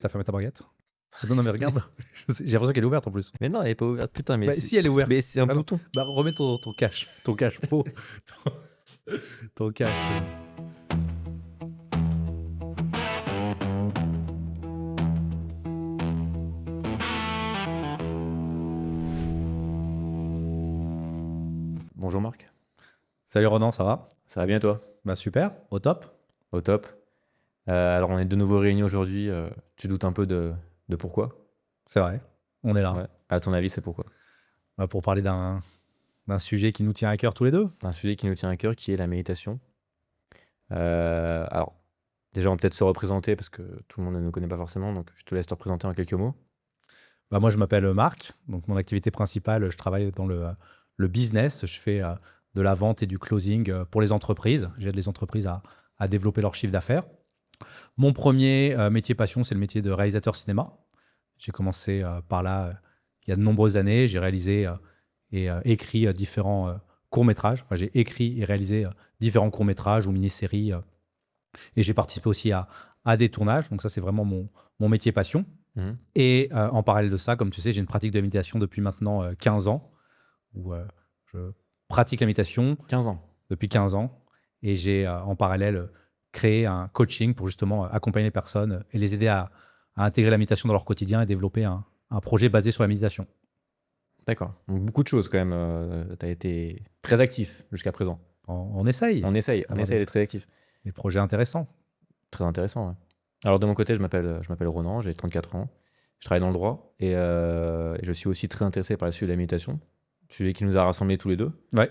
T'as fermé ta baguette? Non, mais regarde. J'ai l'impression qu'elle est ouverte en plus. Mais non, elle est pas ouverte, putain. Mais Bah, si, elle est ouverte. mais c'est un Ah non. bouton. Bah, remets ton cache. Ton cache-pot. Ton cache. Bonjour Marc. Salut Ronan, ça va? Ça va bien toi? Bah, super, au top. Au top. Alors on est de nouveau réunis aujourd'hui. Tu doutes un peu de pourquoi? C'est vrai, on est là. Ouais. À ton avis, c'est pourquoi? Bah, pour parler d'un sujet qui nous tient à cœur tous les deux. Un sujet qui nous tient à cœur, qui est la méditation. Alors, déjà, on va peut-être se représenter parce que tout le monde ne nous connaît pas forcément, donc je te laisse te représenter en quelques mots. Bah, moi, je m'appelle Marc. Donc, mon activité principale, je travaille dans le business. Je fais de la vente et du closing pour les entreprises. J'aide les entreprises à développer leur chiffre d'affaires. Mon premier métier passion, c'est le métier de réalisateur cinéma. J'ai commencé par là il y a de nombreuses années. J'ai réalisé et écrit différents courts-métrages. Enfin, j'ai écrit et réalisé différents courts-métrages ou mini-séries. Et j'ai participé aussi à des tournages. Donc ça, c'est vraiment mon métier passion. Mhm. Et en parallèle de ça, comme tu sais, j'ai une pratique de la méditation depuis maintenant 15 ans, où je pratique la méditation 15 ans. depuis 15 ans. Et j'ai en parallèle créé un coaching pour justement accompagner les personnes et les aider à intégrer la méditation dans leur quotidien et développer un projet basé sur la méditation. D'accord. Donc beaucoup de choses quand même. Tu as été très actif jusqu'à présent. On essaye. On essaye Avoir d'être très actif. des projets intéressants. Très intéressant, ouais. Alors de mon côté, je m'appelle Ronan, j'ai 34 ans. Je travaille dans le droit et je suis aussi très intéressé par le sujet de la méditation, sujet qui nous a rassemblés tous les deux. Ouais.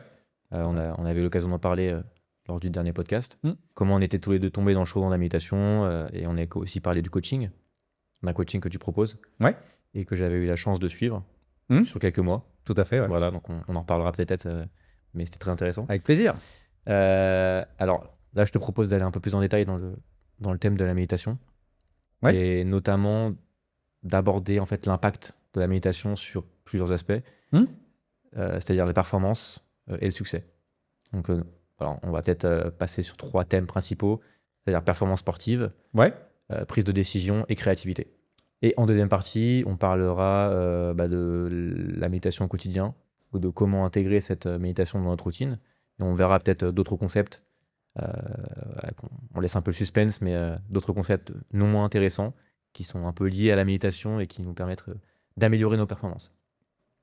On avait l'occasion d'en parler lors du dernier podcast. Mm. Comment on était tous les deux tombés dans le chaudron de la méditation et on a aussi parlé du coaching, d'un coaching que tu proposes Ouais. et que j'avais eu la chance de suivre Mm. sur quelques mois. Tout à fait. Ouais. Voilà, donc on en reparlera peut-être, mais c'était très intéressant. Avec plaisir. Alors là, je te propose d'aller un peu plus en détail dans le thème de la méditation. Ouais. Et notamment d'aborder en fait l'impact de la méditation sur plusieurs aspects, c'est-à-dire les performances et le succès. Donc voilà, on va peut-être passer sur 3 thèmes principaux, c'est-à-dire performance sportive, Ouais. prise de décision et créativité. Et en deuxième partie, on parlera de la méditation au quotidien, ou de comment intégrer cette méditation dans notre routine. Et on verra peut-être d'autres concepts. On laisse un peu le suspense, mais d'autres concepts non moins intéressants qui sont un peu liés à la méditation et qui nous permettent d'améliorer nos performances.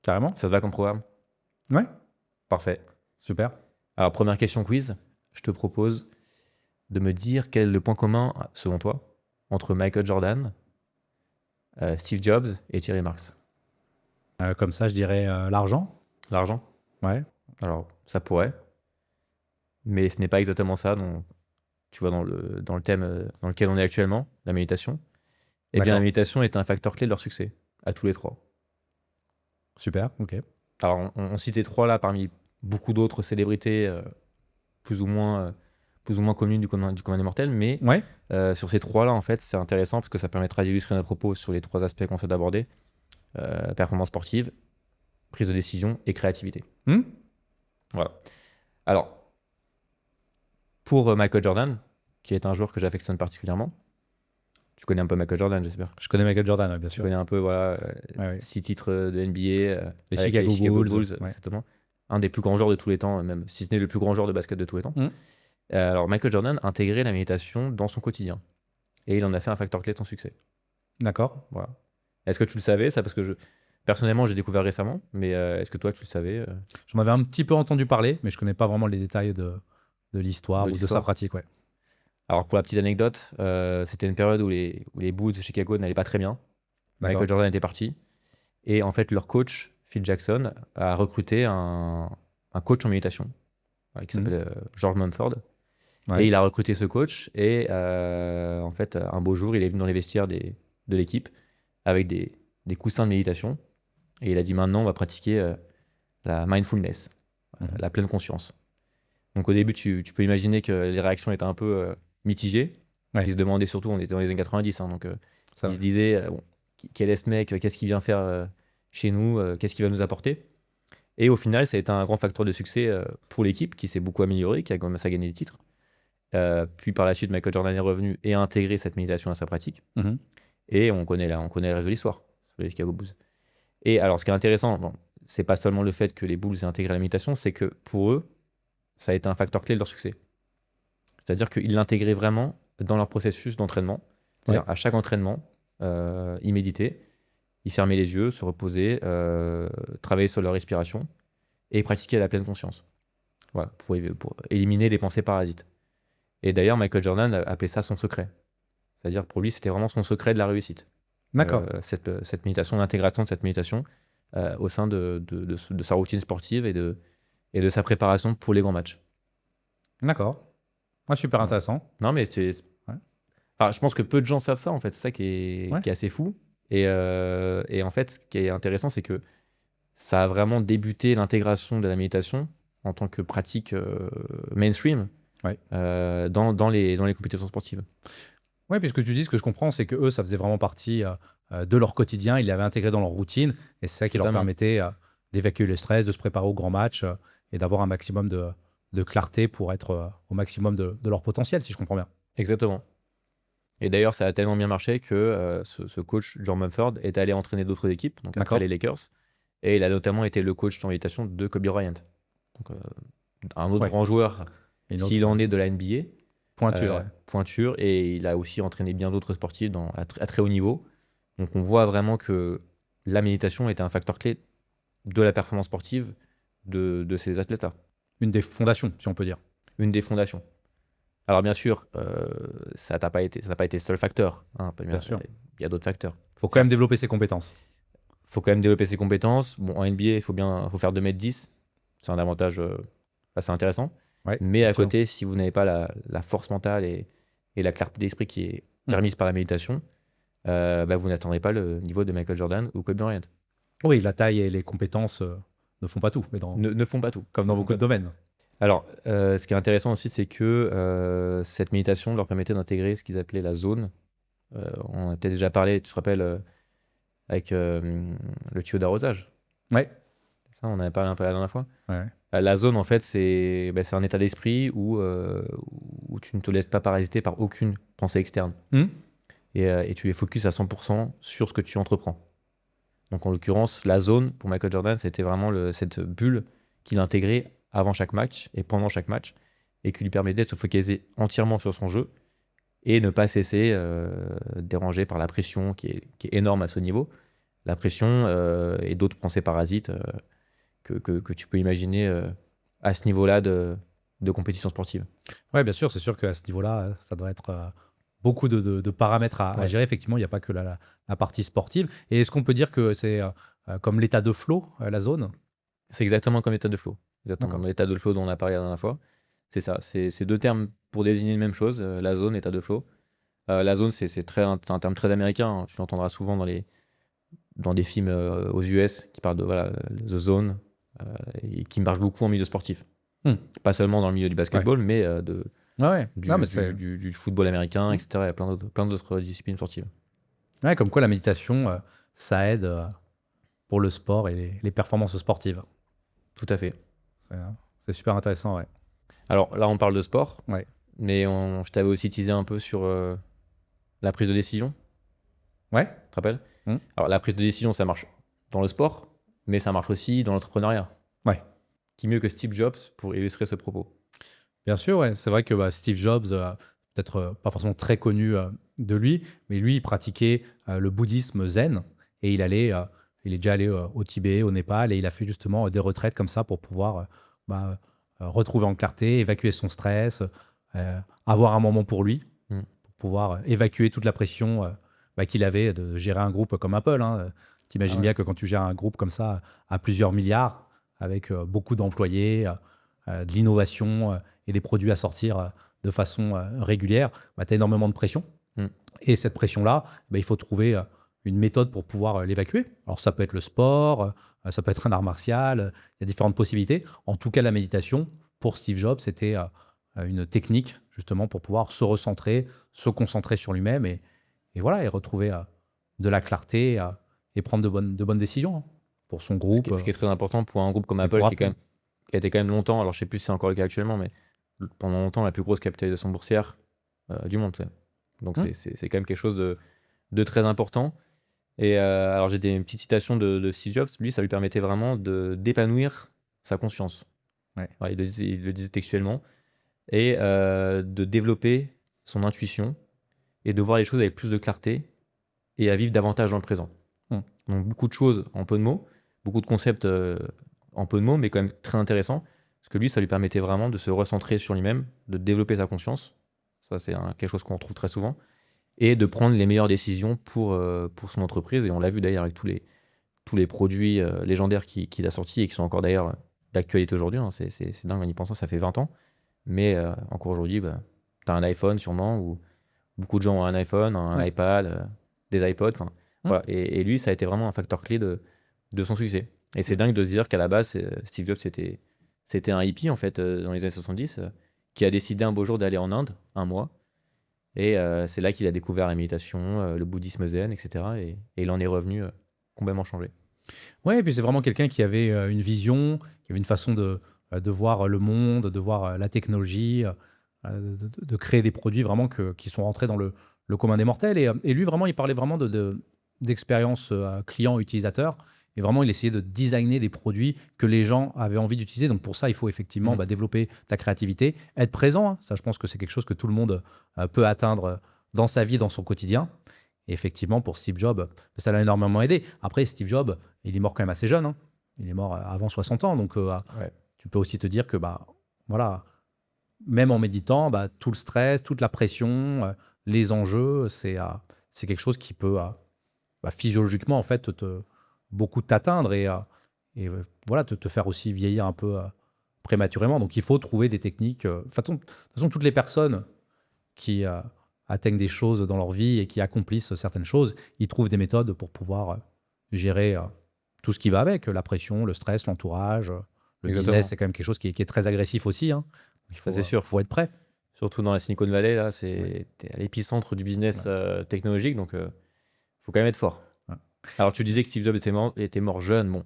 Carrément. Ça te va comme programme? Ouais. Parfait. Super. Alors, première question quiz. Je te propose de me dire quel est le point commun, selon toi, entre Michael Jordan, Steve Jobs et Thierry Marx. Comme ça, je dirais l'argent. L'argent? Ouais. Alors, ça pourrait. Mais ce n'est pas exactement ça. Donc, tu vois, dans le thème dans lequel on est actuellement, la méditation. Eh bien, D'accord. la méditation est un facteur clé de leur succès, à tous les 3. Super. Ok. Alors, on cite ces 3 là parmi beaucoup d'autres célébrités plus ou moins connues du commun des mortels, mais Ouais. sur ces 3 là, en fait, c'est intéressant parce que ça permettra d'illustrer notre propos sur les 3 aspects qu'on souhaite aborder: performance sportive, prise de décision et créativité. Voilà. Alors, pour Michael Jordan, qui est un joueur que j'affectionne particulièrement, tu connais un peu Michael Jordan, j'espère. Je connais Michael Jordan, ouais, bien Tu sûr. connais un peu, voilà, Ouais. 6 titres de NBA, Les avec Chicago Bulls, ouais. exactement. Un des plus grands joueurs de tous les temps, même si ce n'est le plus grand joueur de basket de tous les temps. Mm. Alors, Michael Jordan a intégré la méditation dans son quotidien. Et il en a fait un facteur clé de son succès. D'accord. Voilà. Est-ce que tu le savais, ça? Parce que personnellement, j'ai découvert récemment, mais est-ce que toi, tu le savais J'en avais un petit peu entendu parler, mais je connais pas vraiment les détails de l'histoire ou de sa pratique. Ouais. Alors, pour la petite anecdote, c'était une période où les Bulls de Chicago n'allaient pas très bien. D'accord. Michael Jordan était parti. Et en fait, leur coach, Phil Jackson, a recruté un coach en méditation qui s'appelle George Mumford. Ouais. Et il a recruté ce coach. Et en fait, un beau jour, il est venu dans les vestiaires de l'équipe avec des coussins de méditation. Et il a dit: maintenant, on va pratiquer la mindfulness, la pleine conscience. Donc au début, tu peux imaginer que les réactions étaient un peu mitigées. Ouais. Ils se demandaient surtout, on était dans les années 90, hein, donc Ça ils va. se disaient bon, quel est ce mec, qu'est-ce qu'il vient faire chez nous, qu'est-ce qu'il va nous apporter. Et au final, ça a été un grand facteur de succès pour l'équipe qui s'est beaucoup améliorée, qui a commencé à gagner des titres. Puis par la suite, Michael Jordan est revenu et a intégré cette méditation à sa pratique. Mhm. Et on connaît le reste de l'histoire sur les Chicago Bulls. Et alors, ce qui est intéressant, bon, c'est pas seulement le fait que les Bulls aient intégré la méditation, c'est que pour eux, ça a été un facteur clé de leur succès. C'est-à-dire qu'ils l'intégraient vraiment dans leur processus d'entraînement. C'est-à-dire à chaque entraînement, ils méditaient, ils fermaient les yeux, se reposaient, travaillaient sur leur respiration et pratiquaient à la pleine conscience. Voilà, pour éliminer les pensées parasites. Et d'ailleurs, Michael Jordan appelait ça son secret. C'est-à-dire pour lui, c'était vraiment son secret de la réussite. D'accord. Cette méditation, l'intégration de cette méditation au sein de sa routine sportive et de sa préparation pour les grands matchs. D'accord. Ouais, super intéressant. Non, mais Ouais. enfin, je pense que peu de gens savent ça, en fait. C'est ça qui est assez fou. Et en fait, ce qui est intéressant, c'est que ça a vraiment débuté l'intégration de la méditation en tant que pratique mainstream dans les compétitions sportives. Oui, puisque tu dis, ce que je comprends, c'est que eux, ça faisait vraiment partie de leur quotidien. Ils l'avaient intégré dans leur routine. Et c'est ça qui leur Totalement. permettait d'évacuer le stress, de se préparer au grand match et d'avoir un maximum de clarté pour être au maximum de leur potentiel, si je comprends bien. Exactement. Et d'ailleurs, ça a tellement bien marché que ce coach, John Mumford, est allé entraîner d'autres équipes, donc après D'accord. les Lakers. Et il a notamment été le coach en méditation de Kobe Bryant. Donc, un autre Ouais. grand joueur, Et une s'il autre en est de la NBA. pointure. Ouais. Pointure, et il a aussi entraîné bien d'autres sportifs à très haut niveau. Donc on voit vraiment que la méditation était un facteur clé de la performance sportive de ces athlètes-là. Une des fondations, si on peut dire. Une des fondations. Alors bien sûr, ça n'a pas été le seul facteur. Hein, Bien sûr. Il y a d'autres facteurs. Il faut quand même développer ses compétences. Il faut quand même développer ses compétences. Bon, en NBA, il faut faire 2,10 m. C'est un avantage assez intéressant. Ouais, Mais à effectivement. côté, si vous n'avez pas la force mentale et la clarté d'esprit qui est permise par la méditation, vous n'atteindrez pas le niveau de Michael Jordan ou Kobe Bryant. Oui, la taille et les compétences ne font pas tout, mais Ne font pas tout. comme dans beaucoup de domaines. Alors, ce qui est intéressant aussi, c'est que cette méditation leur permettait d'intégrer ce qu'ils appelaient la zone. On a peut-être déjà parlé, tu te rappelles, avec le tuyau d'arrosage. Ouais. Ça, on en avait parlé un peu la dernière fois. Ouais. La zone, en fait, c'est un état d'esprit où tu ne te laisses pas parasiter par aucune pensée externe. Et tu es focus à 100% sur ce que tu entreprends. Donc, en l'occurrence, la zone, pour Michael Jordan, c'était vraiment cette bulle qu'il intégrait avant chaque match et pendant chaque match, et qui lui permettait de se focaliser entièrement sur son jeu et ne pas cesser dérangé par la pression qui est énorme à ce niveau. La pression et d'autres pensées parasites que tu peux imaginer à ce niveau-là de compétition sportive. Oui, bien sûr, c'est sûr qu'à ce niveau-là, ça doit être beaucoup de paramètres à gérer. Effectivement, il n'y a pas que la partie sportive. Et est-ce qu'on peut dire que c'est comme l'état de flow, la zone? C'est exactement comme l'état de flow. Exactement. D'accord. L'état de flow dont on a parlé la dernière fois. C'est ça. C'est deux termes pour désigner la même chose, la zone, l'état de flow. La zone, c'est un terme très américain. Hein. Tu l'entendras souvent dans des films aux US qui parlent de the zone et qui marche beaucoup en milieu sportif. Pas seulement dans le milieu du basketball, mais du football américain, etc. Il y a plein d'autres disciplines sportives. Ouais, comme quoi la méditation, ça aide pour le sport et les performances sportives. Tout à fait. C'est super intéressant, ouais. Alors là, on parle de sport, Ouais. mais je t'avais aussi teasé un peu sur la prise de décision. Ouais. Tu te rappelles? Alors la prise de décision, ça marche dans le sport, mais ça marche aussi dans l'entrepreneuriat. Ouais. Qui mieux que Steve Jobs pour illustrer ce propos? Bien sûr, ouais. C'est vrai que Steve Jobs, peut-être pas forcément très connu de lui, mais lui, il pratiquait le bouddhisme zen et il est déjà allé au Tibet, au Népal, et il a fait justement des retraites comme ça pour pouvoir retrouver en clarté, évacuer son stress, avoir un moment pour lui, pour pouvoir évacuer toute la pression qu'il avait de gérer un groupe comme Apple. Hein. T'imagines bien que quand tu gères un groupe comme ça à plusieurs milliards, avec beaucoup d'employés, de l'innovation et des produits à sortir de façon régulière, tu as énormément de pression. Et cette pression-là, il faut trouver une méthode pour pouvoir l'évacuer. Alors ça peut être le sport, ça peut être un art martial, il y a différentes possibilités. En tout cas, la méditation, pour Steve Jobs, c'était une technique justement pour pouvoir se recentrer, se concentrer sur lui-même et retrouver de la clarté et prendre de bonnes décisions pour son groupe. Ce qui est très important pour un groupe comme Apple qui a été quand même longtemps, alors je sais plus si c'est encore le cas actuellement, mais pendant longtemps la plus grosse capitalisation boursière du monde. Donc c'est quand même quelque chose de très important. Et alors, j'ai une petite citation de Steve Jobs. Lui, ça lui permettait vraiment d'épanouir sa conscience. Ouais. Ouais, il le disait textuellement. Et de développer son intuition et de voir les choses avec plus de clarté et à vivre davantage dans le présent. Donc, beaucoup de choses en peu de mots, beaucoup de concepts en peu de mots, mais quand même très intéressants. Parce que lui, ça lui permettait vraiment de se recentrer sur lui-même, de développer sa conscience. Ça, c'est quelque chose qu'on trouve très souvent. Et de prendre les meilleures décisions pour son entreprise. Et on l'a vu d'ailleurs avec tous les produits légendaires qu'il a sortis et qui sont encore d'ailleurs d'actualité aujourd'hui. Hein. C'est dingue en y pensant, ça fait 20 ans. Mais encore aujourd'hui, bah, tu as un iPhone sûrement, ou beaucoup de gens ont un iPhone, un iPad, des iPods. Voilà. Et lui, ça a été vraiment un facteur clé de son succès. Et c'est dingue de se dire qu'à la base, Steve Jobs, c'était un hippie en fait, dans les années 70, qui a décidé un beau jour d'aller en Inde, un mois. Et c'est là qu'il a découvert la méditation, le bouddhisme zen, etc. Et il en est revenu complètement changé. Ouais, et puis c'est vraiment quelqu'un qui avait une vision, qui avait une façon de voir le monde, de voir la technologie, de créer des produits vraiment qui sont rentrés dans le commun des mortels. Et lui, vraiment, il parlait vraiment d'expérience client-utilisateur. Et vraiment, il essayait de designer des produits que les gens avaient envie d'utiliser. Donc pour ça, il faut effectivement développer ta créativité, être présent. Hein. Ça, je pense que c'est quelque chose que tout le monde peut atteindre dans sa vie, dans son quotidien. Et effectivement, pour Steve Jobs, ça l'a énormément aidé. Après, Steve Jobs, il est mort quand même assez jeune. Hein. Il est mort avant 60 ans. Donc, tu peux aussi te dire que, voilà, même en méditant, tout le stress, toute la pression, les enjeux, c'est quelque chose qui peut physiologiquement, en fait, beaucoup t'atteindre et voilà, te faire aussi vieillir un peu prématurément. Donc, il faut trouver des techniques. De toute façon, toutes les personnes qui atteignent des choses dans leur vie et qui accomplissent certaines choses, ils trouvent des méthodes pour pouvoir gérer tout ce qui va avec, la pression, le stress, l'entourage. Le business, c'est quand même quelque chose qui est très agressif aussi. Hein. Ça, c'est sûr. Il faut être prêt. Surtout dans la Silicon Valley, là, t'es à l'épicentre du business technologique, donc faut quand même être fort. Ouais. Alors, tu disais que Steve Jobs était mort jeune. Bon,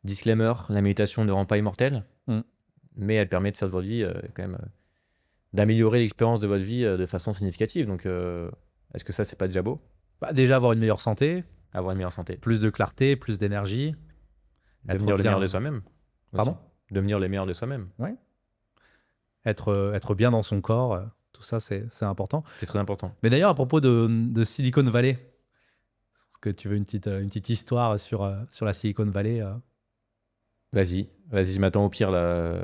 disclaimer, la méditation ne rend pas immortel, mais elle permet de faire de votre vie quand même... d'améliorer l'expérience de votre vie de façon significative. Donc, est-ce que ça, c'est pas déjà beau? Déjà, avoir une meilleure santé. Avoir une meilleure santé. Plus de clarté, plus d'énergie. Devenir le meilleur de soi-même. Pardon? Devenir le meilleur de soi-même. Ouais. Être bien dans son corps, tout ça, c'est important. C'est très important. Mais d'ailleurs, à propos de Silicon Valley, est-ce que tu veux une petite histoire sur la Silicon Valley Vas-y, je m'attends au pire, là.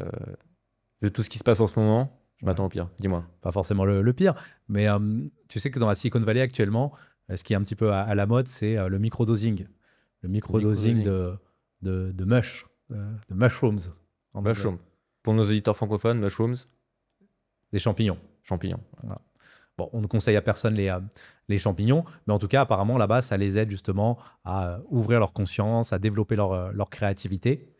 De tout ce qui se passe en ce moment, je m'attends au pire. Dis-moi. Pas forcément le pire, mais tu sais que dans la Silicon Valley actuellement, ce qui est un petit peu à la mode, c'est le microdosing. Le microdosing de mushrooms. Mushrooms. Pour nos auditeurs francophones, mushrooms. Des champignons. Voilà. Bon, on ne conseille à personne les champignons, mais en tout cas, apparemment, là-bas, ça les aide justement à ouvrir leur conscience, à développer leur créativité.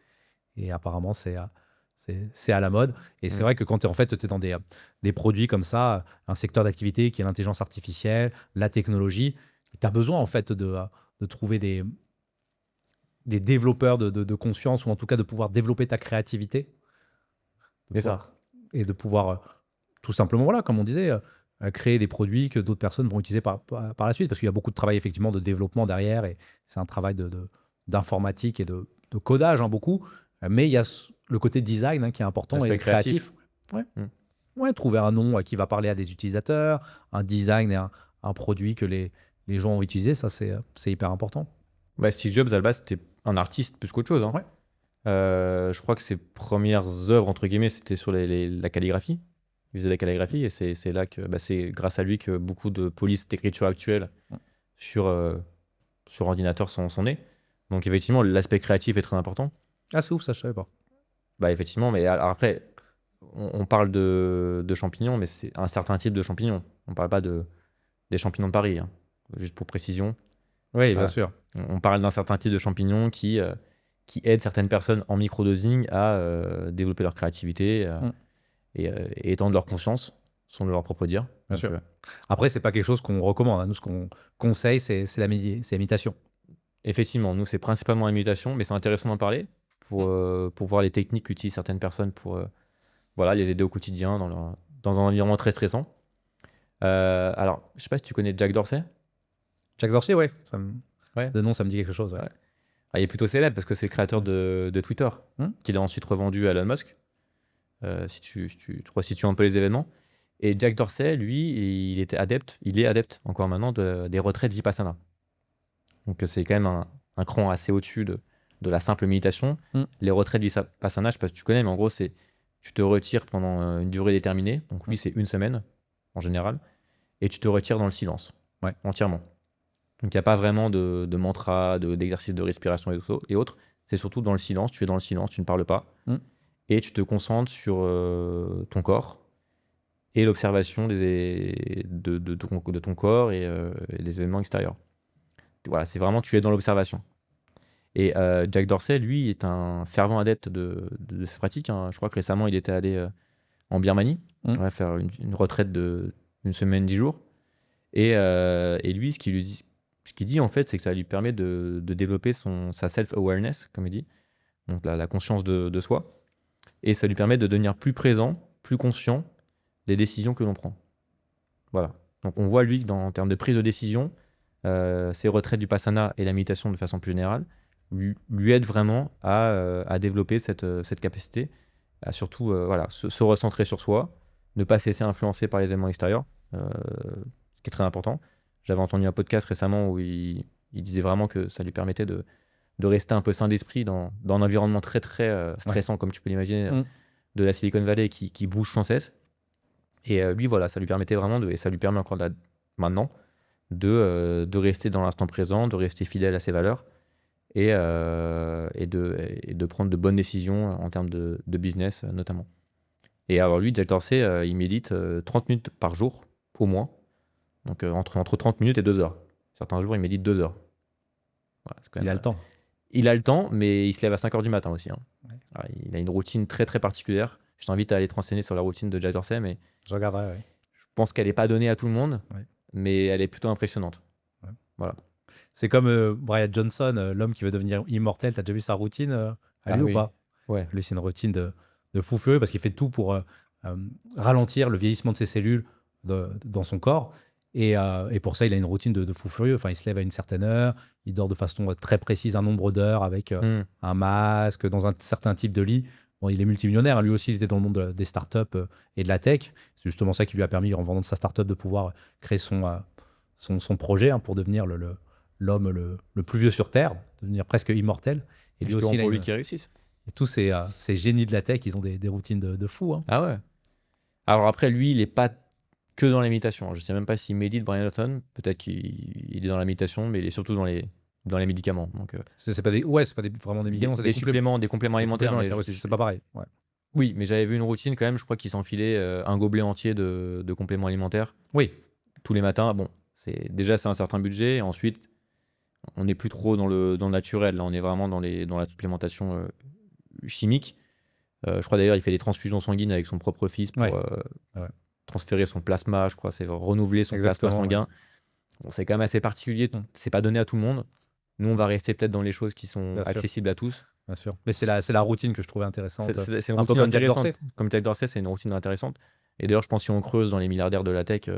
Et apparemment, c'est à la mode. Et c'est vrai que quand tu es dans des produits comme ça, un secteur d'activité qui est l'intelligence artificielle, la technologie, tu as besoin en fait de trouver des développeurs de conscience, ou en tout cas de pouvoir développer ta créativité. Et de pouvoir tout simplement, voilà, comme on disait, créer des produits que d'autres personnes vont utiliser par la suite. Parce qu'il y a beaucoup de travail effectivement de développement derrière. Et c'est un travail d'informatique et de codage, hein, beaucoup. Mais il y a le côté design qui est important et créatif. Trouver un nom qui va parler à des utilisateurs, un design et un produit que les gens ont utilisé, ça c'est hyper important. Steve Jobs, à la base, c'était un artiste plus qu'autre chose. Hein. Je crois que ses premières œuvres, entre guillemets, c'était sur la calligraphie. Il faisait de la calligraphie et c'est là que c'est grâce à lui que beaucoup de polices d'écriture actuelles sur ordinateur sont nées. Donc effectivement, l'aspect créatif est très important. Ah, c'est ouf, ça, je savais pas. Effectivement, mais alors après, on parle de champignons, mais c'est un certain type de champignons. On parle pas des champignons de Paris, hein, juste pour précision. Oui, bien sûr. On parle d'un certain type de champignons qui aident certaines personnes en microdosing à développer leur créativité et étendre leur conscience, selon leur propre dire. Bien sûr. Après, c'est pas quelque chose qu'on recommande. Hein. Nous, ce qu'on conseille, c'est la méditation. Effectivement, nous, c'est principalement la méditation, mais c'est intéressant d'en parler pour voir les techniques qu'utilisent certaines personnes pour les aider au quotidien dans un environnement très stressant. Alors, je sais pas si tu connais Jack Dorsey. Jack Dorsey, ouais. Ouais. De nom, ça me dit quelque chose. Ouais. Ouais. Ah, il est plutôt célèbre parce que c'est le créateur de Twitter, qu'il a ensuite revendu à Elon Musk. Si tu situes un peu les événements. Et Jack Dorsey, lui, il est adepte encore maintenant des retraites Vipassana. Donc c'est quand même un cran assez au-dessus de la simple méditation. Les retraites Vipassana, je sais pas si tu connais, mais en gros, c'est tu te retires pendant une durée déterminée. Donc lui, c'est 1 semaine en général. Et tu te retires dans le silence, entièrement. Donc il n'y a pas vraiment de mantra, d'exercice de respiration et autres. C'est surtout dans le silence. Tu es dans le silence, tu ne parles pas. Et tu te concentres sur ton corps et l'observation de ton corps et des événements extérieurs. Voilà, c'est vraiment, tu es dans l'observation. Et Jack Dorsey, lui, est un fervent adepte de cette pratique. Hein. Je crois que récemment, il était allé en Birmanie, faire une retraite d'1 semaine, 10 jours. Et lui, ce qu'il dit, en fait, c'est que ça lui permet de développer sa self-awareness, comme il dit, donc la conscience de soi. Et ça lui permet de devenir plus présent, plus conscient des décisions que l'on prend. Voilà. Donc on voit, lui, en termes de prise de décision, ses retraites du Vipassana et la méditation de façon plus générale lui aident vraiment à développer cette capacité à surtout se recentrer sur soi, ne pas se laisser influencer par les éléments extérieurs, ce qui est très important. J'avais entendu un podcast récemment où il disait vraiment que ça lui permettait de rester un peu sain d'esprit dans un environnement très très stressant, comme tu peux l'imaginer, de la Silicon Valley qui bouge sans cesse. Et lui, voilà, ça lui permettait vraiment et ça lui permet encore maintenant de rester dans l'instant présent, de rester fidèle à ses valeurs et de prendre de bonnes décisions en termes de business notamment. Et alors lui, Jack Dorsey, il médite 30 minutes par jour, au moins. Donc entre 30 minutes et 2 heures. Certains jours, il médite 2 heures. Voilà, c'est quand même, Il a le temps. Il a le temps, mais il se lève à 5 heures du matin aussi. Hein. Ouais. Alors, il a une routine très très particulière. Je t'invite à aller te renseigner sur la routine de Jack Dorsey, mais je regarderai, oui. Je pense qu'elle n'est pas donnée à tout le monde, mais elle est plutôt impressionnante. Ouais. Voilà. C'est comme Brian Johnson, l'homme qui veut devenir immortel. Tu as déjà vu sa routine à lui ou pas? Ouais. Lui, c'est une routine de fou furieux parce qu'il fait tout pour ralentir le vieillissement de ses cellules dans son corps. Et pour ça, il a une routine de fou furieux. Enfin, il se lève à une certaine heure, il dort de façon très précise un nombre d'heures avec un masque, dans un certain type de lit. Bon, il est multimillionnaire. Lui aussi, il était dans le monde des startups et de la tech. C'est justement ça qui lui a permis, en vendant de sa startup, de pouvoir créer son projet pour devenir l'homme le plus vieux sur Terre, devenir presque immortel. Et lui aussi, pour lui qui réussisse. Et tous ces génies de la tech, ils ont des routines de fou. Hein. Ah ouais. Alors après, lui, il n'est pas que dans la méditation. Je ne sais même pas s'il médite, Brian Johnson. Peut-être qu'il est dans la méditation, mais il est surtout dans les médicaments. Donc, c'est pas vraiment des médicaments, c'est des suppléments, des compléments alimentaires. C'est pas pareil. Ouais. Oui, mais j'avais vu une routine quand même. Je crois qu'il s'enfilait un gobelet entier de compléments alimentaires. Oui. Tous les matins. Bon, c'est un certain budget. Et ensuite, on n'est plus trop dans le naturel. Là, on est vraiment dans la supplémentation chimique. Je crois d'ailleurs, il fait des transfusions sanguines avec son propre fils pour transférer son plasma. Je crois, c'est renouveler son plasma sanguin. Ouais. Bon, c'est quand même assez particulier. C'est pas donné à tout le monde. Nous, on va rester peut-être dans les choses qui sont accessibles à tous. Bien sûr. Mais c'est la routine que je trouvais intéressante. C'est une routine intéressante. Comme Jack Dorsey, c'est une routine intéressante. Et d'ailleurs, je pense que si on creuse dans les milliardaires de la tech,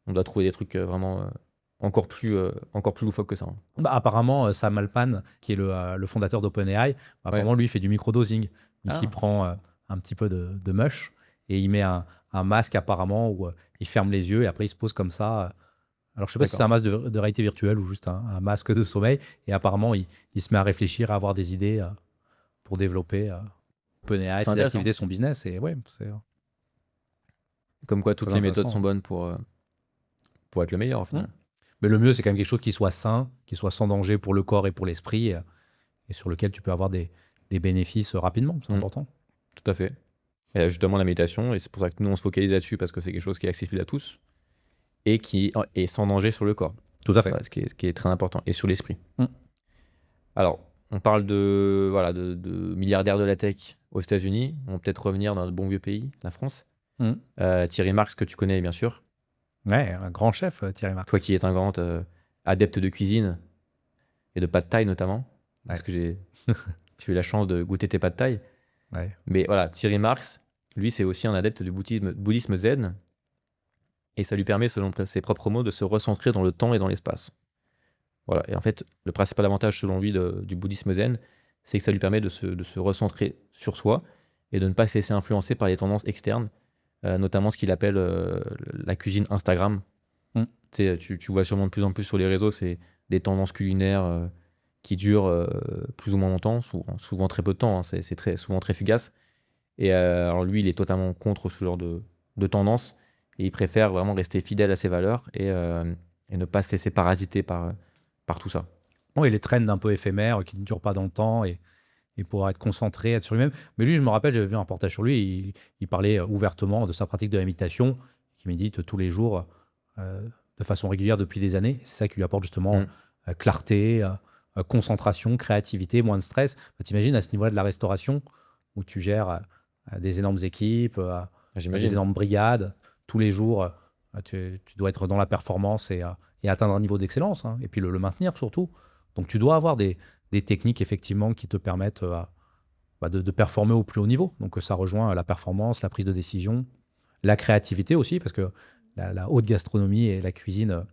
on doit trouver des trucs vraiment encore plus loufoques que ça. Hein. Bah, apparemment, Sam Altman, qui est le fondateur d'OpenAI, apparemment, lui, il fait du microdosing. Il prend un petit peu de mush et il met un masque apparemment où il ferme les yeux et après il se pose comme ça. Alors, je ne sais pas si c'est un masque de réalité virtuelle ou juste un masque de sommeil. Et apparemment, il se met à réfléchir, à avoir des idées pour développer OpenAI, ses activités, son business. Et ouais, c'est comme quoi toutes les méthodes sont bonnes pour être le meilleur, en final. Mais le mieux, c'est quand même quelque chose qui soit sain, qui soit sans danger pour le corps et pour l'esprit et sur lequel tu peux avoir des bénéfices rapidement. C'est important. Tout à fait. Et justement, la méditation, et c'est pour ça que nous, on se focalise là-dessus parce que c'est quelque chose qui est accessible à tous. Et qui est sans danger sur le corps. Tout à fait. Voilà, ce qui est très important. Et sur l'esprit. Alors, on parle de milliardaires de la tech aux États-Unis. On va peut-être revenir dans le bon vieux pays, la France. Thierry Marx, que tu connais bien sûr. Ouais, un grand chef, Thierry Marx. Toi qui es un grand adepte de cuisine et de pad thai notamment. Parce que j'ai eu la chance de goûter tes pad thai. Ouais. Mais voilà, Thierry Marx, lui, c'est aussi un adepte du bouddhisme zen. Et ça lui permet, selon ses propres mots, de se recentrer dans le temps et dans l'espace. Voilà. Et en fait, le principal avantage, selon lui, du bouddhisme zen, c'est que ça lui permet de se recentrer sur soi et de ne pas se laisser influencer par les tendances externes, notamment ce qu'il appelle la cuisine Instagram. Mm. Tu vois sûrement de plus en plus sur les réseaux, c'est des tendances culinaires qui durent plus ou moins longtemps, souvent très peu de temps, hein, c'est souvent très fugace. Et alors lui, il est totalement contre ce genre de tendance et il préfère vraiment rester fidèle à ses valeurs et ne pas se laisser parasiter par tout ça. Bon, et les trends un peu éphémères qui ne durent pas dans le temps et pouvoir être concentré, être sur lui-même. Mais lui, je me rappelle, j'avais vu un reportage sur lui, il parlait ouvertement de sa pratique de la méditation, qui médite tous les jours de façon régulière depuis des années. C'est ça qui lui apporte justement clarté, concentration, créativité, moins de stress. T'imagines à ce niveau-là de la restauration, où tu gères des énormes équipes, des énormes brigades, tous les jours, tu dois être dans la performance et atteindre un niveau d'excellence, hein, et puis le maintenir surtout. Donc tu dois avoir des techniques effectivement qui te permettent de performer au plus haut niveau. Donc ça rejoint la performance, la prise de décision, la créativité aussi, parce que la haute gastronomie et la cuisine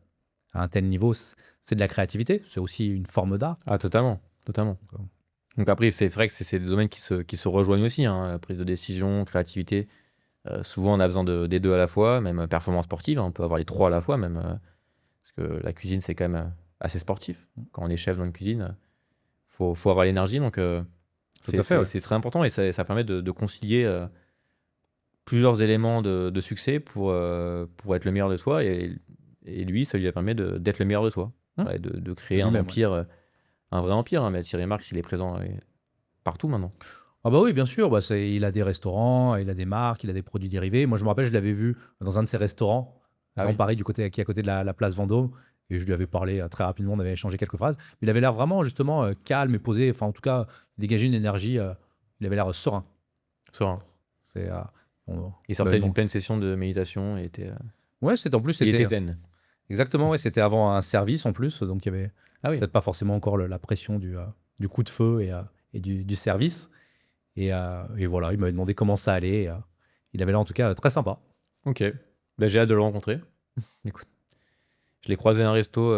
à un tel niveau, c'est de la créativité. C'est aussi une forme d'art. Ah, totalement, totalement. Donc après, c'est vrai que c'est des domaines qui se rejoignent aussi, hein, prise de décision, créativité. Souvent, on a besoin des deux à la fois, même performance sportive, hein, on peut avoir les trois à la fois, même parce que la cuisine, c'est quand même assez sportif. Quand on est chef dans une cuisine, faut avoir l'énergie, donc c'est très important et ça permet de concilier plusieurs éléments de succès pour être le meilleur de soi et lui, ça lui permet d'être le meilleur de soi, et de créer un empire, un vrai empire. Hein, mais Thierry Marx, il est présent partout maintenant. Ah bah oui, bien sûr. Il a des restaurants, il a des marques, il a des produits dérivés. Moi, je me rappelle, je l'avais vu dans un de ses restaurants en Paris, qui est à côté de la place Vendôme. Et je lui avais parlé très rapidement, on avait échangé quelques phrases. Il avait l'air vraiment, justement, calme et posé. Enfin, en tout cas, il dégageait une énergie. Il avait l'air serein. Serein. Il sortait d'une pleine session de méditation et était. Ouais, il était zen. Exactement, ouais, c'était avant un service en plus. Donc, il y avait peut-être pas forcément encore la pression du coup de feu et du service. Et voilà, il m'avait demandé comment ça allait. Il avait l'air en tout cas très sympa. Ok. Ben, j'ai hâte de le rencontrer. Écoute, je l'ai croisé à un resto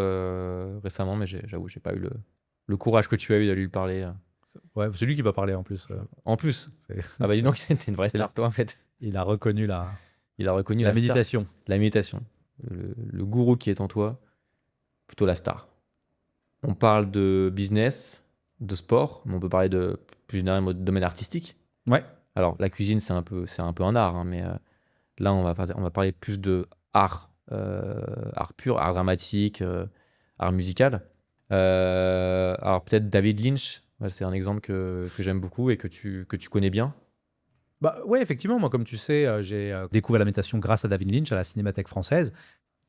récemment, mais j'avoue, j'ai pas eu le courage que tu as eu d'aller lui parler. Ouais, c'est lui qui m'a parlé en plus. En plus. Ah bah dis donc, t'es une vraie star, toi, en fait. Il a reconnu la méditation. La méditation. Le gourou qui est en toi, plutôt la star. On parle de business, de sport, mais on peut parler de plus généralement de domaine artistique. Ouais. Alors, la cuisine, c'est un peu un art, hein, mais là, on va parler plus de art pur, art dramatique, art musical. Alors, peut-être David Lynch, c'est un exemple que j'aime beaucoup et que tu connais bien. Bah ouais, effectivement, moi, comme tu sais, j'ai découvert la méditation grâce à David Lynch à la Cinémathèque française.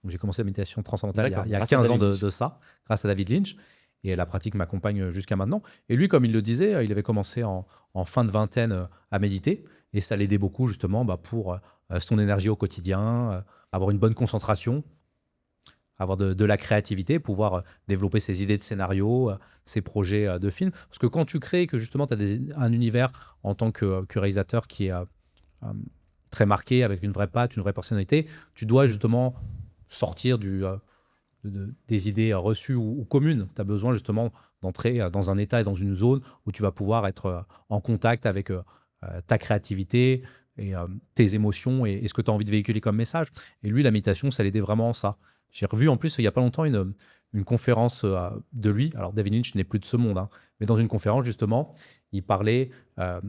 Donc, j'ai commencé la méditation transcendantale il y a 15 ans de ça, grâce à David Lynch. Et la pratique m'accompagne jusqu'à maintenant. Et lui, comme il le disait, il avait commencé en fin de vingtaine à méditer. Et ça l'aidait beaucoup, justement, pour son énergie au quotidien, avoir une bonne concentration, avoir de la créativité, pouvoir développer ses idées de scénario, ses projets de films. Parce que quand tu crées, que justement, tu as un univers en tant que réalisateur qui est très marqué, avec une vraie patte, une vraie personnalité, tu dois justement sortir des idées reçues ou communes. Tu as besoin justement d'entrer dans un état et dans une zone où tu vas pouvoir être en contact avec ta créativité et tes émotions et ce que tu as envie de véhiculer comme message. Et lui, la méditation, ça l'aidait vraiment en ça. J'ai revu en plus, il n'y a pas longtemps, une conférence de lui. Alors, David Lynch n'est plus de ce monde, hein, mais dans une conférence, justement, il parlait à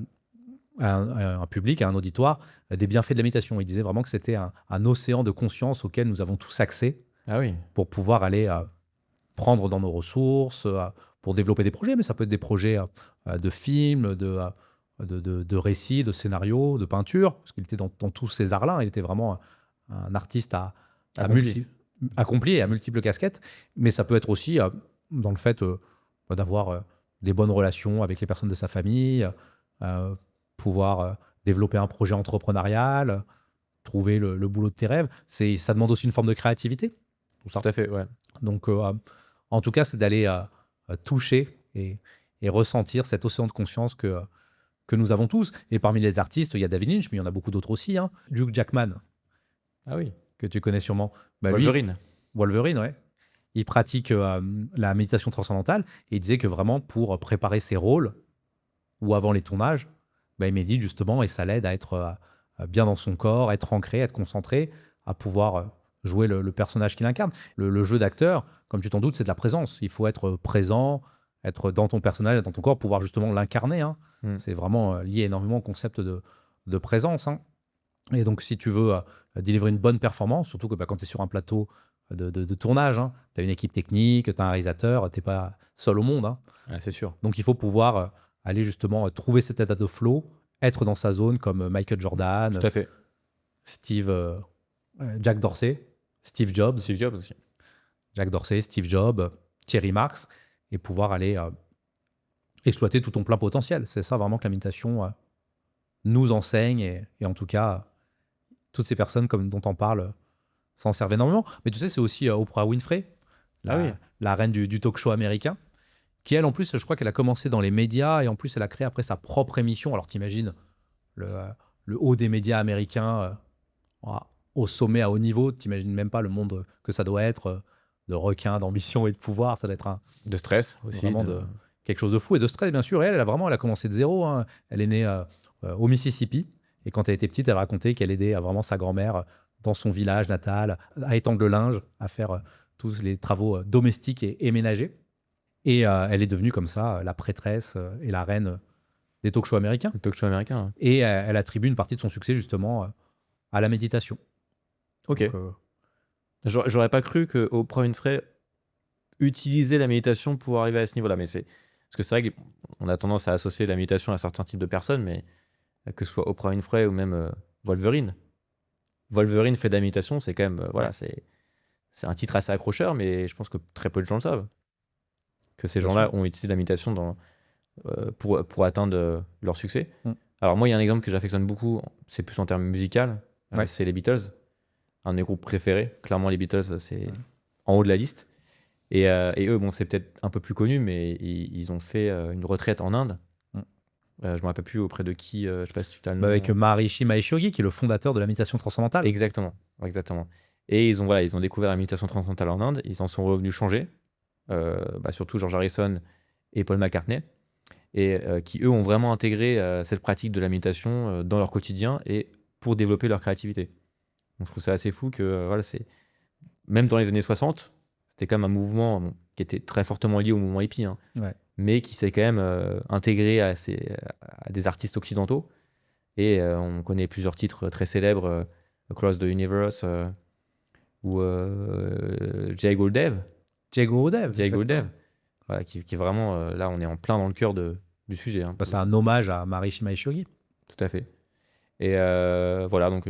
un public, à un auditoire, des bienfaits de la méditation. Il disait vraiment que c'était un océan de conscience auquel nous avons tous accès. Ah oui. Pour pouvoir aller prendre dans nos ressources, pour développer des projets, mais ça peut être des projets de films, de récits, de scénarios, de peinture, parce qu'il était dans tous ces arts-là. Il était vraiment un artiste accompli et à multiples casquettes, mais ça peut être aussi dans le fait d'avoir des bonnes relations avec les personnes de sa famille, pouvoir développer un projet entrepreneurial, trouver le boulot de tes rêves. Ça demande aussi une forme de créativité. Tout à fait, ouais. Donc, en tout cas, c'est d'aller toucher et ressentir cet océan de conscience que nous avons tous. Et parmi les artistes, il y a David Lynch, mais il y en a beaucoup d'autres aussi. Hein. Hugh Jackman. Ah oui. Que tu connais sûrement. Wolverine. Wolverine, ouais. il pratique la méditation transcendantale et il disait que vraiment pour préparer ses rôles ou avant les tournages, il médite justement et ça l'aide à être bien dans son corps, être ancré, être concentré, à pouvoir jouer le personnage qu'il incarne. Le jeu d'acteur, comme tu t'en doutes, c'est de la présence. Il faut être présent, être dans ton personnage, dans ton corps, pouvoir justement l'incarner. Hein. C'est vraiment lié énormément au concept de présence. Hein. Et donc, si tu veux délivrer une bonne performance, surtout que quand tu es sur un plateau de tournage, hein, tu as une équipe technique, tu as un réalisateur, tu n'es pas seul au monde. Hein. Ouais, c'est sûr. Donc, il faut pouvoir aller justement trouver cet état de flow, être dans sa zone comme Michael Jordan, Tout à fait. Jack Dorsey, Steve Jobs. Steve Jobs aussi. Jack Dorsey, Steve Jobs, Thierry Marx, et pouvoir aller exploiter tout ton plein potentiel. C'est ça vraiment que la méditation nous enseigne, et en tout cas, toutes ces personnes dont on parle s'en servent énormément. Mais tu sais, c'est aussi Oprah Winfrey, la reine du talk show américain, qui elle, en plus, je crois qu'elle a commencé dans les médias, et en plus, elle a créé après sa propre émission. Alors, t'imagines le haut des médias américains au sommet, à haut niveau, t'imagines même pas le monde que ça doit être, de requins, d'ambition et de pouvoir. Ça doit être de stress aussi. Vraiment quelque chose de fou, et de stress, bien sûr. Et elle a commencé de zéro. Hein. Elle est née au Mississippi, et quand elle était petite, elle racontait qu'elle aidait vraiment sa grand-mère dans son village natal, à étendre le linge, à faire tous les travaux domestiques et ménagers. Et elle est devenue comme ça la prêtresse et la reine des talk-shows américains. Les talk-shows américains. Ouais. Et elle attribue une partie de son succès justement à la méditation. Ok. Donc, j'aurais pas cru que Oprah Winfrey utilisait la méditation pour arriver à ce niveau-là, mais parce que c'est vrai qu'on a tendance à associer la méditation à certains types de personnes, mais que ce soit Oprah Winfrey ou même Wolverine. Wolverine fait de la méditation, c'est quand même c'est un titre assez accrocheur, mais je pense que très peu de gens le savent. Que ces gens-là ont utilisé la méditation pour atteindre leur succès. Alors moi, il y a un exemple que j'affectionne beaucoup, c'est plus en termes musicaux, c'est les Beatles, un de mes groupes préférés. Clairement, les Beatles, c'est en haut de la liste. Et eux, bon, c'est peut-être un peu plus connu, mais ils ont fait une retraite en Inde. Je ne me rappelle plus auprès de qui, je ne sais pas si tu as le nom. Avec Maharishi Mahesh Yogi, qui est le fondateur de la méditation transcendantale. Exactement. Et ils ont découvert la méditation transcendantale en Inde, ils en sont revenus changés, surtout George Harrison et Paul McCartney, et qui, eux, ont vraiment intégré cette pratique de la méditation dans leur quotidien et pour développer leur créativité. Donc, je trouve ça assez fou que, même dans les années 60, c'était quand même un mouvement qui était très fortement lié au mouvement hippie, hein, mais qui s'est quand même intégré à des artistes occidentaux. Et on connaît plusieurs titres très célèbres, Across the Universe ou Jay Gurdev. Jay Gurdev. Voilà, qui est vraiment, là, on est en plein dans le cœur du sujet. Hein, c'est un hommage à Maharishi Mahesh Yogi. Tout à fait. Et voilà, donc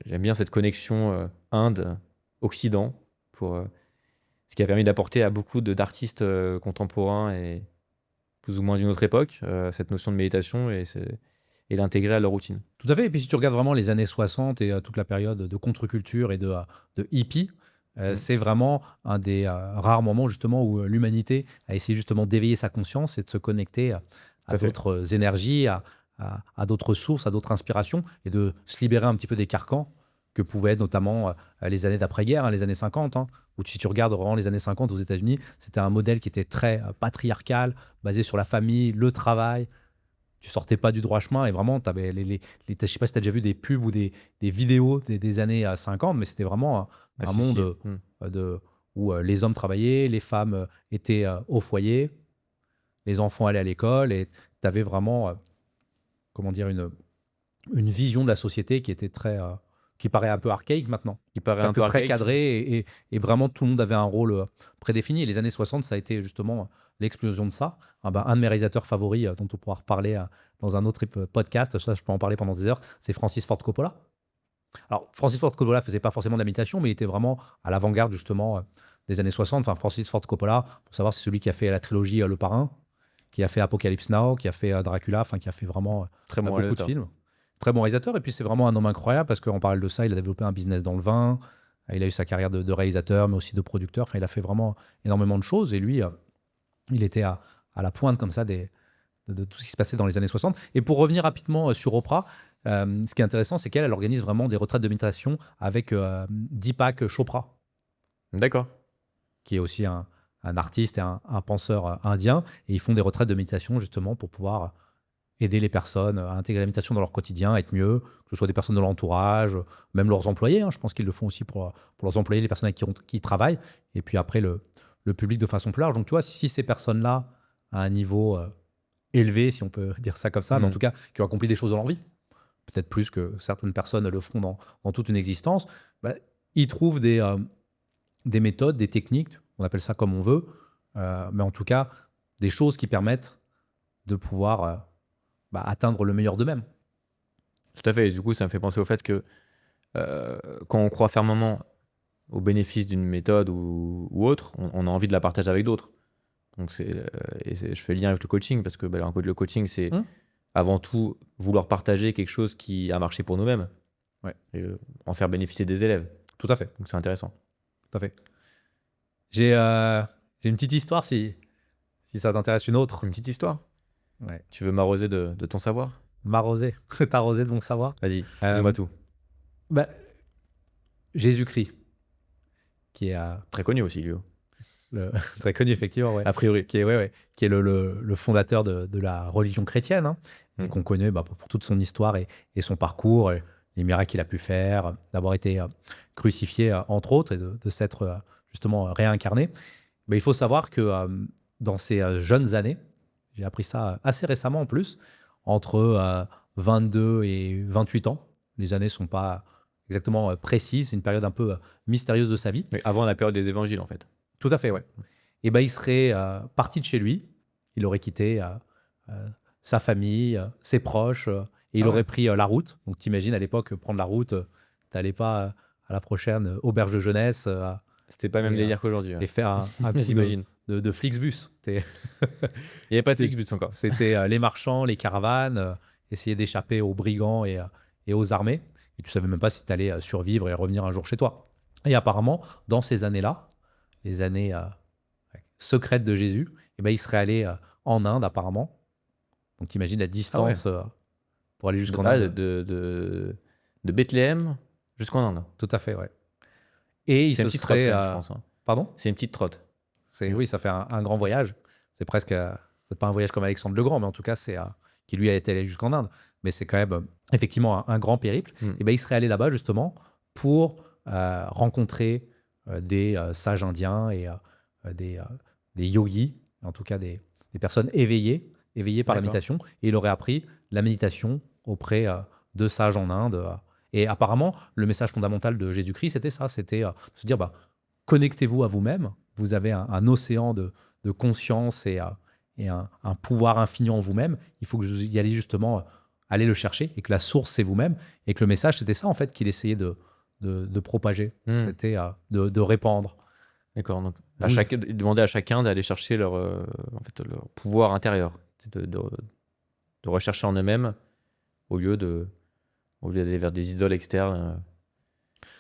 j'aime bien cette connexion Inde-Occident ce qui a permis d'apporter à beaucoup d'artistes contemporains et plus ou moins d'une autre époque cette notion de méditation et l'intégrer à leur routine. Tout à fait. Et puis si tu regardes vraiment les années 60 et toute la période de contre-culture et de hippie, c'est vraiment un des rares moments justement où l'humanité a essayé justement d'éveiller sa conscience et de se connecter à d'autres énergies, à d'autres sources, à d'autres inspirations, et de se libérer un petit peu des carcans que pouvaient être notamment les années d'après-guerre, les années 50, où si tu regardes vraiment les années 50 aux États-Unis, c'était un modèle qui était très patriarcal, basé sur la famille, le travail. Tu sortais pas du droit chemin, et vraiment, tu avais je sais pas si tu as déjà vu des pubs ou des vidéos des années 50, mais c'était vraiment un monde où les hommes travaillaient, les femmes étaient au foyer, les enfants allaient à l'école, et tu avais vraiment une vision de la société qui était qui paraît un peu archaïque maintenant, qui paraît un peu très cadré, et vraiment tout le monde avait un rôle prédéfini. Et les années 60, ça a été justement l'explosion de ça. Un de mes réalisateurs favoris, dont on pourra reparler dans un autre podcast, ça je peux en parler pendant des heures, c'est Francis Ford Coppola. Alors Francis Ford Coppola faisait pas forcément de la méditation, mais il était vraiment à l'avant-garde justement des années 60. Enfin, Francis Ford Coppola, pour savoir, c'est celui qui a fait la trilogie Le Parrain, qui a fait Apocalypse Now, qui a fait Dracula, enfin qui a fait vraiment beaucoup de films. Très bon réalisateur, et puis c'est vraiment un homme incroyable parce qu'en parallèle de ça, il a développé un business dans le vin, il a eu sa carrière de réalisateur, mais aussi de producteur. Enfin, il a fait vraiment énormément de choses, et lui, il était à la pointe comme ça de tout ce qui se passait dans les années 60. Et pour revenir rapidement sur Oprah, ce qui est intéressant, c'est qu'elle organise vraiment des retraites de méditation avec Deepak Chopra. D'accord. qui est aussi un artiste et un penseur indien. Et ils font des retraites de méditation justement pour pouvoir aider les personnes à intégrer la méditation dans leur quotidien, être mieux, que ce soit des personnes de l'entourage, même leurs employés. Je pense qu'ils le font aussi pour leurs employés, les personnes avec qui ils travaillent, et puis après le public de façon plus large. Donc tu vois, si ces personnes-là, à un niveau élevé, si on peut dire ça comme ça, mais en tout cas, qui ont accompli des choses dans leur vie, peut-être plus que certaines personnes le feront dans toute une existence, ils trouvent des méthodes, des techniques, on appelle ça comme on veut, mais en tout cas, des choses qui permettent de pouvoir atteindre le meilleur d'eux-mêmes. Tout à fait. Et du coup, ça me fait penser au fait que quand on croit fermement au bénéfice d'une méthode ou autre, on a envie de la partager avec d'autres. Donc, je fais le lien avec le coaching parce que le coaching, c'est avant tout vouloir partager quelque chose qui a marché pour nous-mêmes. Ouais. Et en faire bénéficier des élèves. Tout à fait. Donc, c'est intéressant. Tout à fait. J'ai une petite histoire si ça t'intéresse, une autre. Une petite histoire. Ouais. Tu veux m'arroser de ton savoir? M'arroser, t'arroser de mon savoir. Vas-y, dis-moi tout. Jésus-Christ, qui est très connu aussi, lui. Très connu, effectivement, ouais. A priori. Qui est le fondateur de la religion chrétienne, qu'on connaît pour toute son histoire et son parcours, et les miracles qu'il a pu faire, d'avoir été crucifié, entre autres, et de s'être justement réincarné. Il faut savoir que dans ses jeunes années, j'ai appris ça assez récemment en plus, entre 22 et 28 ans. Les années ne sont pas exactement précises. C'est une période un peu mystérieuse de sa vie. Mais avant la période des évangiles, en fait. Tout à fait, ouais. Et il serait parti de chez lui. Il aurait quitté sa famille, ses proches, et il aurait pris la route. Donc t'imagines, à l'époque, prendre la route, t'allais pas à la prochaine auberge de jeunesse. C'était pas le même délire qu'aujourd'hui. Et faire un petit de Flixbus. Il n'y avait pas de Flixbus encore. C'était les marchands, les caravanes, essayer d'échapper aux brigands et aux armées. Et tu savais même pas si tu allais survivre et revenir un jour chez toi. Et apparemment, dans ces années-là, les années secrètes de Jésus, il serait allé en Inde, apparemment. Donc t'imagines la distance pour aller jusqu'en Inde. De Bethléem jusqu'en Inde. Tout à fait, ouais. Et il se serait... trotte, je pense. Pardon ? C'est une petite trotte. Oui, ça fait un grand voyage. C'est presque, peut-être pas un voyage comme Alexandre le Grand, mais en tout cas, c'est qui lui a été allé jusqu'en Inde. Mais c'est quand même effectivement un grand périple. Et il serait allé là-bas justement pour rencontrer des sages indiens et des yogis, en tout cas des personnes éveillées par la méditation. Et il aurait appris la méditation auprès de sages en Inde. Et apparemment, le message fondamental de Jésus-Christ, c'était ça, c'était de se dire, connectez-vous à vous-même. Vous avez un océan de conscience et un pouvoir infini en vous-même. Il faut que vous y allez justement aller le chercher et que la source, c'est vous-même. Et que le message, c'était ça, en fait, qu'il essayait de propager. C'était de répandre. D'accord. Donc, demander à chacun d'aller chercher leur pouvoir intérieur, de rechercher en eux-mêmes au lieu d'aller vers des idoles externes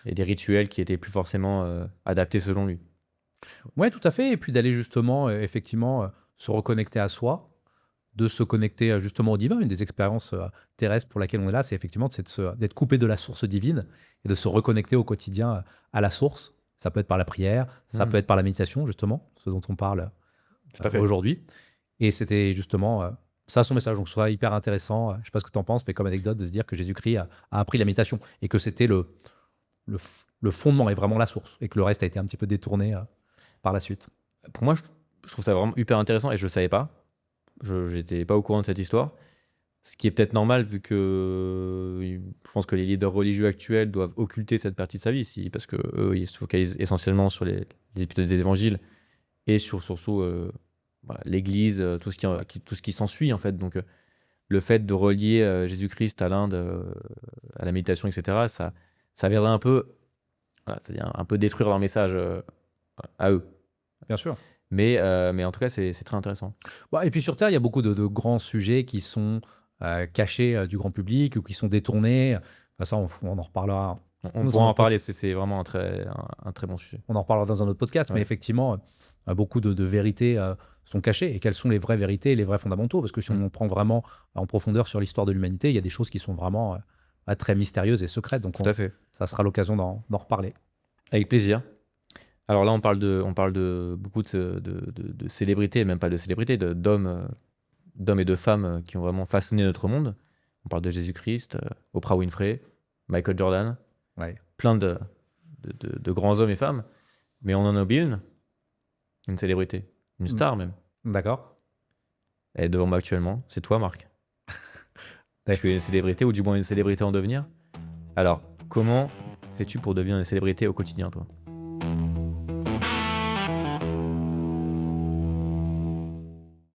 et des rituels qui étaient plus forcément adaptés selon lui. Oui, tout à fait. Et puis d'aller justement, effectivement, se reconnecter à soi, de se connecter justement au divin. Une des expériences terrestres pour laquelle on est là, c'est effectivement d'être coupé de la source divine et de se reconnecter au quotidien à la source. Ça peut être par la prière, ça peut être par la méditation, justement, ce dont on parle aujourd'hui. Et c'était justement ça son message. Donc, soit hyper intéressant, je ne sais pas ce que tu en penses, mais comme anecdote, de se dire que Jésus-Christ a appris la méditation et que c'était le fondement et vraiment la source, et que le reste a été un petit peu détourné par la suite. Pour moi, je trouve ça vraiment hyper intéressant et je ne le savais pas. Je n'étais pas au courant de cette histoire. Ce qui est peut-être normal vu que je pense que les leaders religieux actuels doivent occulter cette partie de sa vie parce qu'eux, ils se focalisent essentiellement sur les épisodes des évangiles et surtout l'église, tout ce qui s'ensuit en fait. Donc le fait de relier Jésus-Christ à l'Inde, à la méditation, etc., ça viendrait un peu, c'est-à-dire un peu détruire leur message à eux. Bien sûr. Mais en tout cas, c'est très intéressant. Et puis sur Terre, il y a beaucoup de grands sujets qui sont cachés du grand public ou qui sont détournés. Enfin, ça, on en reparlera. On pourra en parler, c'est vraiment un très bon sujet. On en reparlera dans un autre podcast, mais effectivement, beaucoup de vérités sont cachées. Et quelles sont les vraies vérités et les vrais fondamentaux ? Parce que si on prend vraiment en profondeur sur l'histoire de l'humanité, il y a des choses qui sont vraiment très mystérieuses et secrètes. Donc Tout à fait. Ça sera l'occasion d'en reparler. Avec plaisir. Alors là, on parle de beaucoup de célébrités, même pas de célébrités, d'hommes et de femmes qui ont vraiment façonné notre monde. On parle de Jésus-Christ, Oprah Winfrey, Michael Jordan, Ouais. plein de grands hommes et femmes. Mais on en a oublié une célébrité, une star même. D'accord. Elle est devant moi actuellement, c'est toi, Marc. Ouais. Tu es une célébrité, ou du moins une célébrité en devenir. Alors, comment fais-tu pour devenir une célébrité au quotidien, toi?